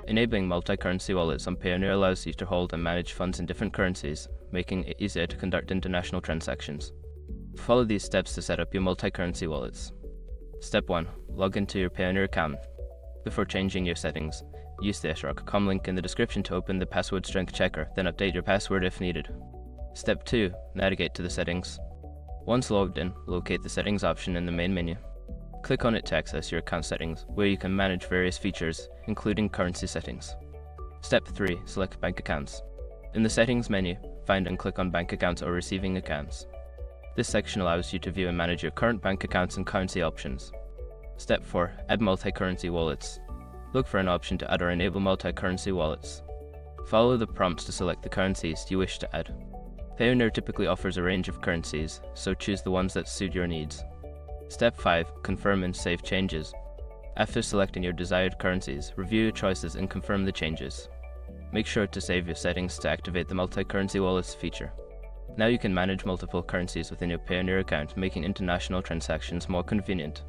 Enabling multi-currency wallets on Payoneer allows you to hold and manage funds in different currencies, making it easier to conduct international transactions. Follow these steps to set up your multi-currency wallets. Step 1. Log into your Payoneer account. Before changing your settings, use the /com link in the description to open the password strength checker, then update your password if needed. Step 2. Navigate to the settings. Once logged in, locate the settings option in the main menu. Click on it to access your account settings, where you can manage various features, including currency settings. Step 3. Select bank accounts. In the settings menu, find and click on bank accounts or receiving accounts. This section allows you to view and manage your current bank accounts and currency options. Step 4. Add multi-currency wallets. Look for an option to add or enable multi-currency wallets. Follow the prompts to select the currencies you wish to add. Payoneer typically offers a range of currencies, so choose the ones that suit your needs. Step 5. Confirm and save changes. After selecting your desired currencies, review your choices and confirm the changes. Make sure to save your settings to activate the multi-currency wallets feature. Now you can manage multiple currencies within your Payoneer account, making international transactions more convenient.